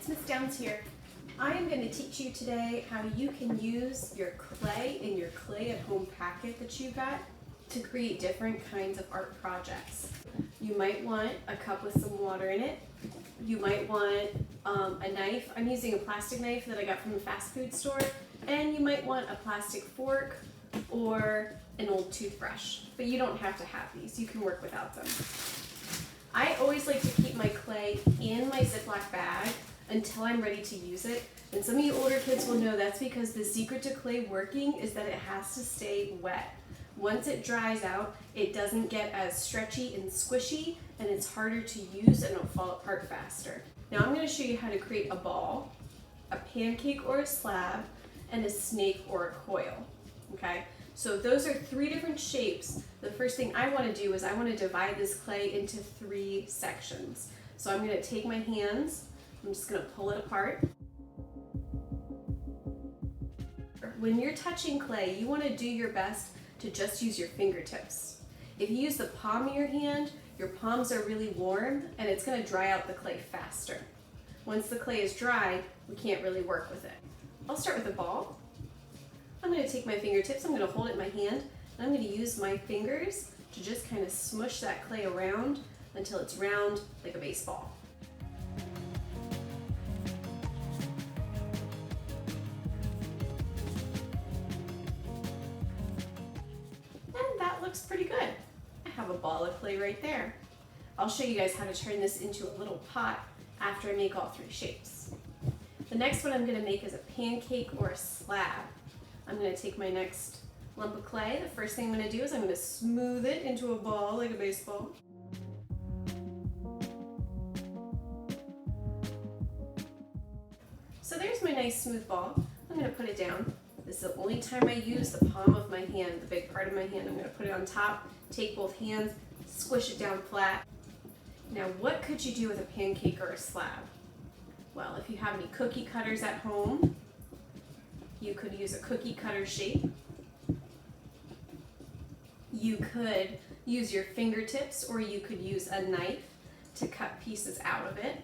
Miss Downs here. I am going to teach you today how you can use your clay in your clay at home packet that you got to create different kinds of art projects. You might want a cup with some water in it. You might want a knife. I'm using a plastic knife that I got from the fast food store. And you might want a plastic fork or an old toothbrush. But you don't have to have these. You can work without them. I always like to keep my clay in my Ziploc bag until I'm ready to use it. And some of you older kids will know that's because the secret to clay working is that it has to stay wet. Once it dries out, it doesn't get as stretchy and squishy, and it's harder to use and it'll fall apart faster. Now I'm going to show you how to create a ball, a pancake or a slab, and a snake or a coil. Okay? So those are three different shapes. The first thing I want to do is I want to divide this clay into three sections. So I'm going to take my hands, I'm just going to pull it apart. When you're touching clay, you want to do your best to just use your fingertips. If you use the palm of your hand, your palms are really warm and it's going to dry out the clay faster. Once the clay is dry, we can't really work with it. I'll start with a ball. I'm going to take my fingertips, I'm going to hold it in my hand, and I'm going to use my fingers to just kind of smush that clay around until it's round like a baseball. And that looks pretty good. I have a ball of clay right there. I'll show you guys how to turn this into a little pot after I make all three shapes. The next one I'm going to make is a pancake or a slab. I'm going to take my next lump of clay. The first thing I'm going to do is I'm going to smooth it into a ball like a baseball. So there's my nice smooth ball. I'm going to put it down. This is the only time I use the palm of my hand, the big part of my hand. I'm going to put it on top, take both hands, squish it down flat. Now what could you do with a pancake or a slab? Well, if you have any cookie cutters at home, you could use a cookie cutter shape. You could use your fingertips or you could use a knife to cut pieces out of it.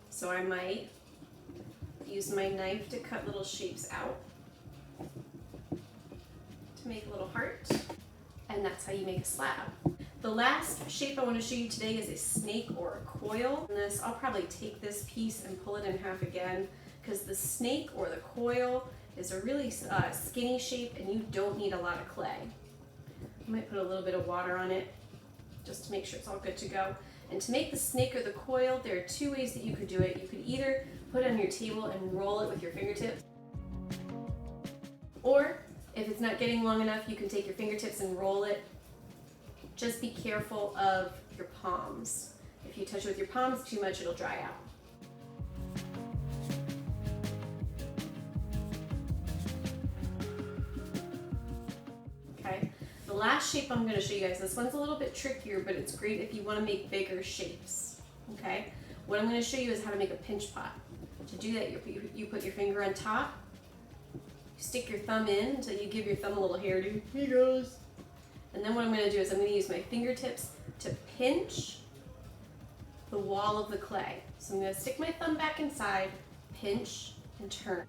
So I might use my knife to cut little shapes out to make a little heart. And that's how you make a slab. The last shape I want to show you today is a snake or a coil. And this, I'll probably take this piece and pull it in half again because the snake or the coil is a really skinny shape and you don't need a lot of clay. I might put a little bit of water on it just to make sure it's all good to go. And to make the snake or the coil, there are two ways that you could do it. You could either put it on your table and roll it with your fingertips, or if it's not getting long enough, you can take your fingertips and roll it. Just be careful of your palms. If you touch it with your palms too much, it'll dry out. Okay, the last shape I'm going to show you guys, this one's a little bit trickier, but it's great if you want to make bigger shapes. Okay, what I'm going to show you is how to make a pinch pot. To do that, you put your finger on top, you stick your thumb in until you give your thumb a little hairdo. Here it goes. And then what I'm going to do is I'm going to use my fingertips to pinch the wall of the clay. So I'm going to stick my thumb back inside, pinch, and turn.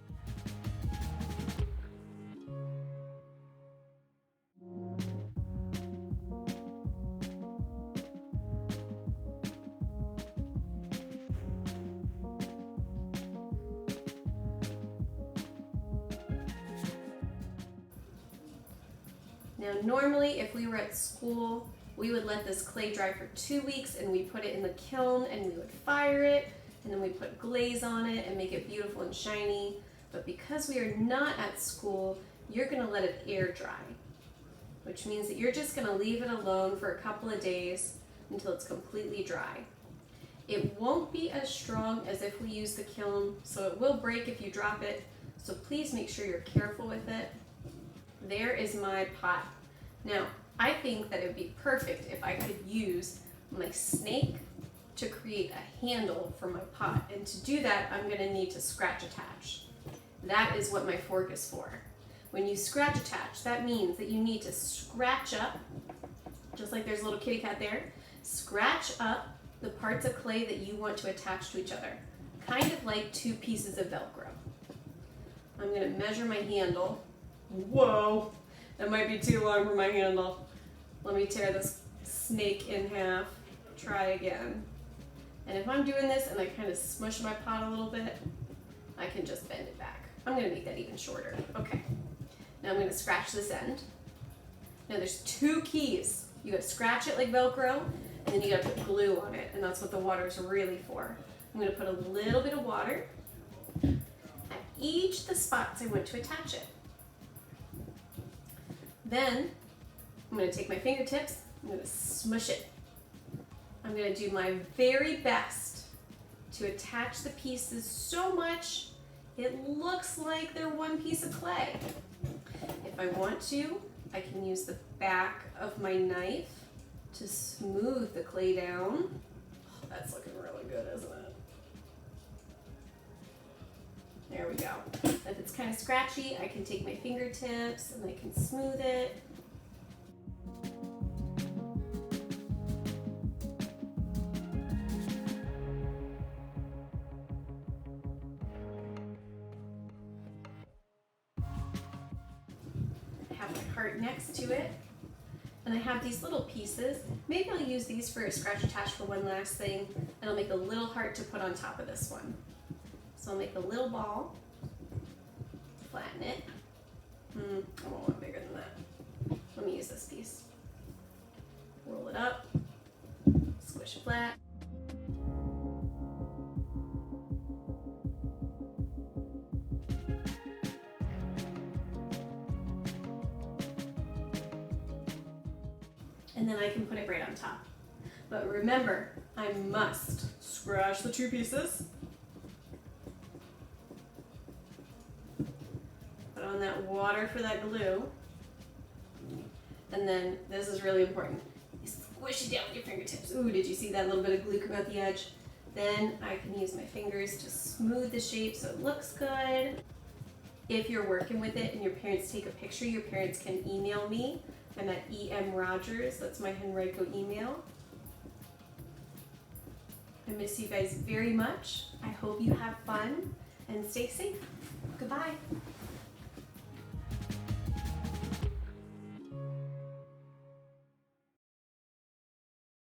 Now normally if we were at school, we would let this clay dry for 2 weeks and we put it in the kiln and we would fire it and then we put glaze on it and make it beautiful and shiny. But because we are not at school, you're going to let it air dry, which means that you're just going to leave it alone for a couple of days until it's completely dry. It won't be as strong as if we use the kiln, so it will break if you drop it, so please make sure you're careful with it. There is my pot. Now, I think that it would be perfect if I could use my snake to create a handle for my pot. And to do that, I'm going to need to scratch attach. That is what my fork is for. When you scratch attach, that means that you need to scratch up, just like there's a little kitty cat there, scratch up the parts of clay that you want to attach to each other. kind of like two pieces of Velcro. I'm gonna measure my handle. Whoa, that might be too long for my handle. Let me tear this snake in half. Try again. And if I'm doing this and I kind of smush my pot a little bit, I can just bend it back. I'm gonna make that even shorter. Okay, now I'm gonna scratch this end. Now there's two keys. You gotta scratch it like Velcro, and then you gotta put glue on it, and that's what the water is really for. I'm gonna put a little bit of water at each of the spots I want to attach it. Then I'm gonna take my fingertips, I'm gonna smush it. I'm gonna do my very best to attach the pieces so much it looks like they're one piece of clay. If I want to, I can use the back of my knife to smooth the clay down. Oh, that's looking really good, isn't it? There we go. If it's kind of scratchy, I can take my fingertips and I can smooth it. I have my heart next to it. And I have these little pieces. Maybe I'll use these for a scratch attach for one last thing, and I'll make a little heart to put on top of this one. So I'll make a little ball, flatten it. I want one bigger than that. Let me use this piece. Roll it up, squish it flat. And then I can put it right on top. But remember, I must scratch the two pieces. Put on that water for that glue. And then, this is really important, you squish it down with your fingertips. Ooh, did you see that little bit of glue come out the edge? Then I can use my fingers to smooth the shape so it looks good. If you're working with it and your parents take a picture, your parents can email me. I'm at emrogers, that's my Henrico email. I miss you guys very much. I hope you have fun and stay safe. Goodbye.